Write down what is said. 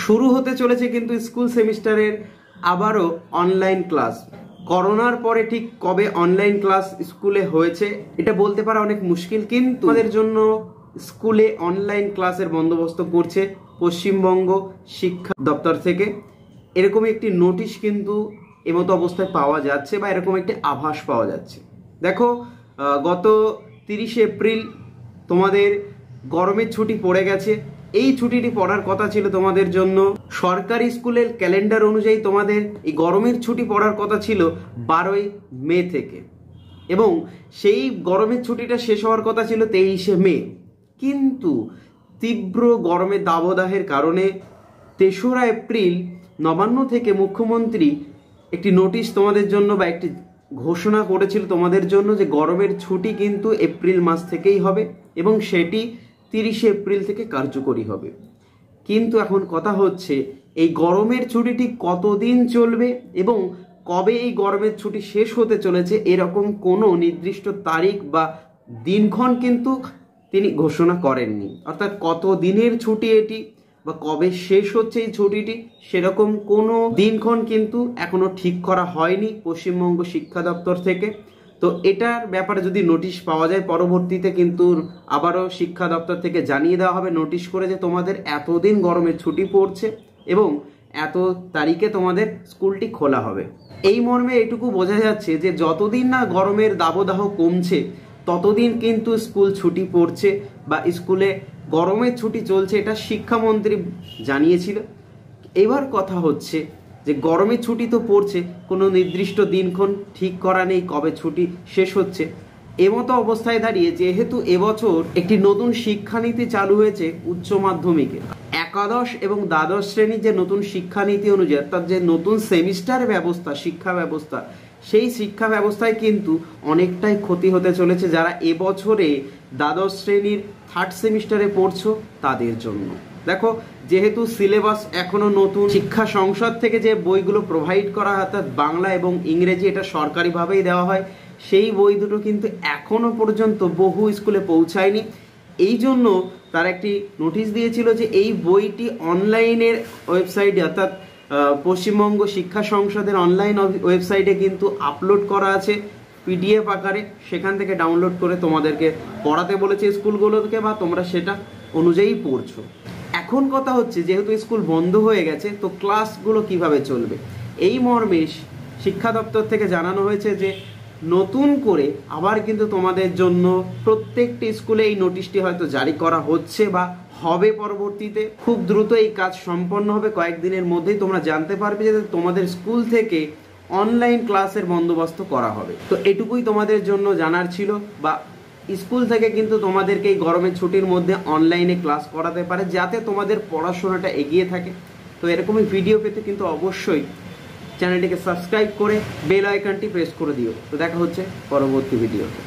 শুরু হতে চলেছে কিন্তু স্কুল সেমিস্টারের আবারও অনলাইন ক্লাস। করোনার পরে ঠিক কবে অনলাইন ক্লাস স্কুলে হয়েছে এটা বলতে পারা অনেক মুশকিল, কিন্তু আমাদের জন্য স্কুলে অনলাইন ক্লাসের বন্দোবস্ত করছে পশ্চিমবঙ্গ শিক্ষা দপ্তর থেকে। এরকম একটি নোটিশ কিন্তু এমতো অবস্থায় পাওয়া যাচ্ছে বা এরকম একটি আভাস পাওয়া যাচ্ছে। দেখো, গত 30 এপ্রিল তোমাদের গরমের ছুটি পড়ে গেছে। এই ছুটিটি পড়ার কথা ছিল তোমাদের জন্য। সরকারি স্কুলের ক্যালেন্ডার অনুযায়ী তোমাদের এই গরমের ছুটি পড়ার কথা ছিল 12ই মে থেকে, এবং সেই গরমের ছুটিটা শেষ হওয়ার কথা ছিল 23শে মে। কিন্তু তীব্র গরমের দাবদাহের কারণে 3রা এপ্রিল নবান্ন থেকে মুখ্যমন্ত্রী একটি নোটিশ তোমাদের জন্য বা একটি ঘোষণা করেছিল তোমাদের জন্য যে গরমের ছুটি কিন্তু এপ্রিল মাস থেকেই হবে এবং সেটি 30শে এপ্রিল থেকে কার্যকরী হবে। কিন্তু এখন কথা হচ্ছে এই গরমের ছুটিটি কতদিন চলবে এবং কবে এই গরমের ছুটি শেষ হতে চলেছে এরকম কোনো নির্দিষ্ট তারিখ বা দিনক্ষণ কিন্তু তিনি ঘোষণা করেননি। অর্থাৎ কত দিনের ছুটি এটি বা কবে শেষ হচ্ছে এই ছুটিটি সেরকম কোনো দিনক্ষণ কিন্তু এখনো ঠিক করা হয়নি পশ্চিমবঙ্গ শিক্ষা দপ্তর থেকে। তো এটার ব্যাপারে যদি নোটিশ পাওয়া যায় পরবর্তীতে কিন্তু আবারও শিক্ষা দপ্তর থেকে জানিয়ে দেওয়া হবে নোটিশ করে যে তোমাদের এতদিন গরমের ছুটি পড়ছে এবং এত তারিখে তোমাদের স্কুলটি খোলা হবে। এই মর্মে এটুকু বোঝা যাচ্ছে যে যতদিন না গরমের দাবদাহ কমছে ততদিন কিন্তু স্কুল ছুটি পড়ছে বা স্কুলে গরমের ছুটি চলছে, এটা শিক্ষামন্ত্রী জানিয়েছিল। এবার কথা হচ্ছে যে গরমের ছুটি তো পড়ছে, কোনো নির্দিষ্ট দিনক্ষণ ঠিক করা নেই কবে ছুটি শেষ হচ্ছে। এমতো অবস্থায় দাঁড়িয়ে যেহেতু এবছর একটি নতুন শিক্ষানীতি চালু হয়েছে উচ্চ মাধ্যমিকে, একাদশ এবং দ্বাদশ শ্রেণীর যে নতুন শিক্ষানীতি অনুযায়ী অর্থাৎ যে নতুন সেমিস্টার ব্যবস্থা শিক্ষা ব্যবস্থা, সেই শিক্ষা ব্যবস্থায় কিন্তু অনেকটাই ক্ষতি হতে চলেছে যারা এবছরে দ্বাদশ শ্রেণীর 3rd সেমিস্টারে পড়ছো তাদের জন্য। দেখো, যেহেতু সিলেবাস এখনো নতুন, শিক্ষা সংসদ থেকে যে বইগুলো প্রোভাইড করা হয় অর্থাৎ বাংলা এবং ইংরেজি এটা সরকারিভাবেই দেওয়া হয়, সেই বই দুটো কিন্তু এখনো পর্যন্ত বহু স্কুলে পৌঁছায়নি। এই জন্য তারা একটি নোটিশ দিয়েছিল যে এই বইটি অনলাইনের ওয়েবসাইটে অর্থাৎ পশ্চিমবঙ্গ শিক্ষা সংসদের অনলাইন ওয়েবসাইটে কিন্তু আপলোড করা আছে পিডিএফ আকারে, সেখান থেকে ডাউনলোড করে তোমাদেরকে পড়াতে বলেছে স্কুলগুলোকে বা তোমরা সেটা অনুযায়ী পড়ছো। এখন কথা হচ্ছে যেহেতু স্কুল বন্ধ হয়ে গেছে তো ক্লাসগুলো কিভাবে চলবে, এই মর্মে শিক্ষা দপ্তর থেকে জানানো হয়েছে যে নতুন করে আবার কিন্তু তোমাদের জন্য প্রত্যেকটি স্কুলে এই নোটিশটি হয়তো জারি করা হচ্ছে বা হবে পরবর্তীতে। খুব দ্রুত এই কাজ সম্পন্ন হবে, কয়েকদিনের মধ্যেই তোমরা জানতে পারবে যে তোমাদের স্কুল থেকে অনলাইন ক্লাসের বন্দোবস্ত করা হবে। তো এটুকুই তোমাদের জন্য জানার ছিল, বা স্কুল থেকে কিন্তু তোমাদেরকে এই গরমের ছুটির মধ্যে অনলাইনে ক্লাস করাতে পারে যাতে তোমাদের পড়াশোনাটা এগিয়ে থাকে। তো এরকমই ভিডিও পেতে কিন্তু অবশ্যই চ্যানেলটিকে সাবস্ক্রাইব করে বেল আইকনটি প্রেস করে দিও। তো দেখা হচ্ছে পরবর্তী ভিডিওতে।